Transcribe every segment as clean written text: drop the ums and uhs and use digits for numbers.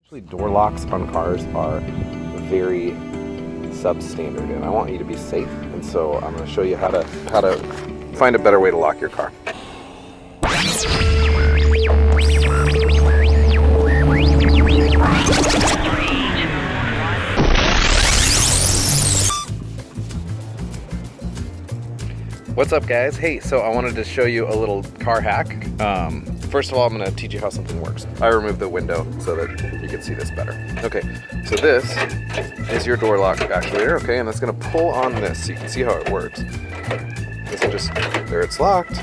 Actually, door locks on cars are very substandard, and I want you to be safe. And so I'm going to show you how to find a better way to lock your car. What's up, guys? Hey, so I wanted to show you a little car hack. First of all, I'm gonna teach you how something works. I removed the window so that you can see this better. Okay, so this is your door lock actuator, okay? And that's gonna pull on this so you can see how it works. This will just, there it's locked,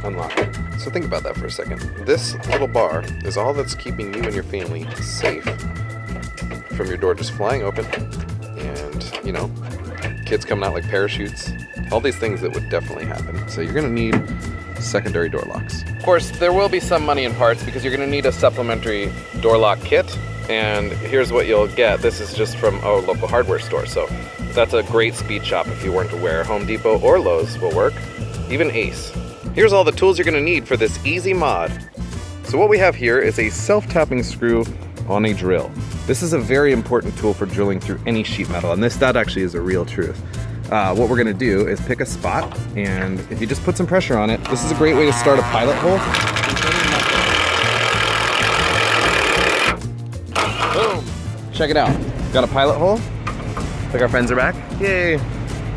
unlock it. So think about that for a second. This little bar is all that's keeping you and your family safe from your door just flying open and, you know, kids coming out like parachutes, all these things that would definitely happen. So you're gonna need secondary door locks. Of course, there will be some money in parts because you're gonna need a supplementary door lock kit. And here's what you'll get. This is just from a local hardware store. So that's a great speed shop if you weren't aware. Home Depot or Lowe's will work, even Ace. Here's all the tools you're gonna need for this easy mod. So what we have here is a self-tapping screw on a drill. This is a very important tool for drilling through any sheet metal, and that actually is a real truth. What we're gonna do is pick a spot, and if you just put some pressure on it, this is a great way to start a pilot hole. Boom! Check it out. Got a pilot hole. Like our friends are back. Yay!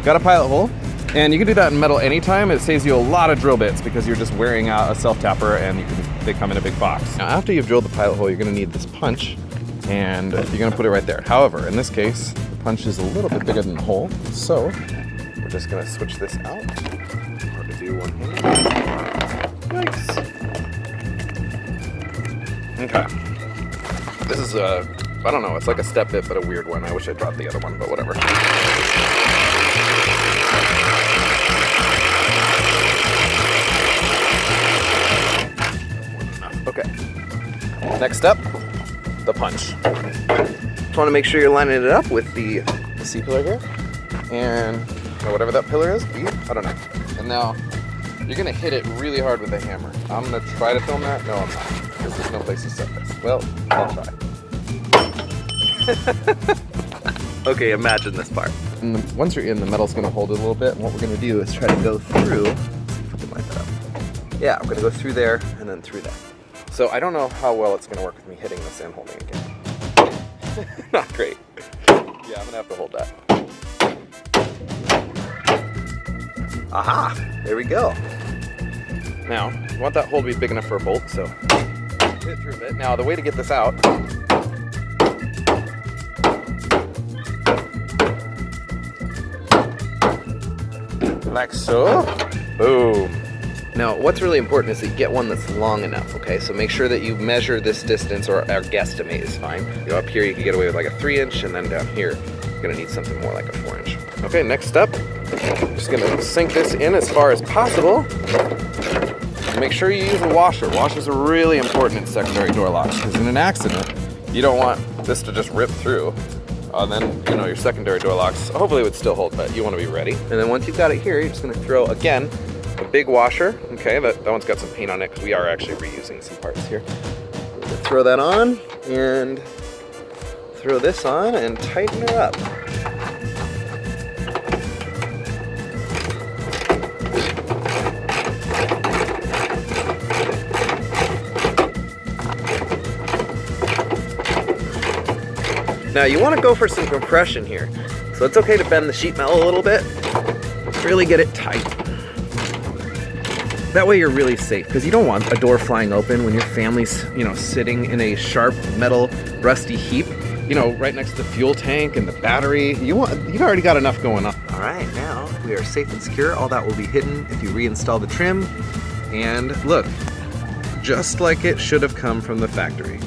Got a pilot hole. And you can do that in metal anytime. It saves you a lot of drill bits because you're just wearing out a self-tapper and they come in a big box. Now after you've drilled the pilot hole, you're gonna need this punch, and you're gonna put it right there. However, in this case, the punch is a little bit bigger than the hole, so we're just gonna switch this out. Hard to do one-handed. Nice. Okay. This is I don't know, it's like a step bit, but a weird one. I wish I dropped the other one, but whatever. Okay. Next step, the punch. Just want to make sure you're lining it up with the C pillar here, and whatever that pillar is, B, I don't know. And now you're gonna hit it really hard with a hammer. I'm gonna try to film that. No, I'm not, because there's no place to set this. Well, I'll try. Okay, imagine this part. And once you're in, the metal's gonna hold it a little bit, and what we're gonna do is try to go through. Let's see if we can line that up. Yeah, I'm gonna go through there and then through there. So I don't know how well it's gonna work with me hitting this and holding it again. Not great. Yeah, I'm gonna have to hold that. Aha! There we go. Now, you want that hole to be big enough for a bolt, so hit through a bit. Now, the way to get this out, like so. Boom. Now, what's really important is that you get one that's long enough, okay? So make sure that you measure this distance, or our guesstimate is fine. You know, up here you can get away with like a 3-inch, and then down here, you're gonna need something more like a 4-inch. Okay, next step, I'm just gonna sink this in as far as possible. Make sure you use a washer. Washers are really important in secondary door locks, because in an accident, you don't want this to just rip through. Then, you know, your secondary door locks hopefully would still hold, but you want to be ready. And then once you've got it here, you're just going to throw, again, a big washer. Okay, that one's got some paint on it because we are actually reusing some parts here. Throw that on and throw this on and tighten it up. Now you want to go for some compression here. So it's okay to bend the sheet metal a little bit. Really get it tight. That way you're really safe, because you don't want a door flying open when your family's, you know, sitting in a sharp metal rusty heap, you know, right next to the fuel tank and the battery. You've already got enough going on. All right, now we are safe and secure. All that will be hidden if you reinstall the trim. And look, just like it should have come from the factory.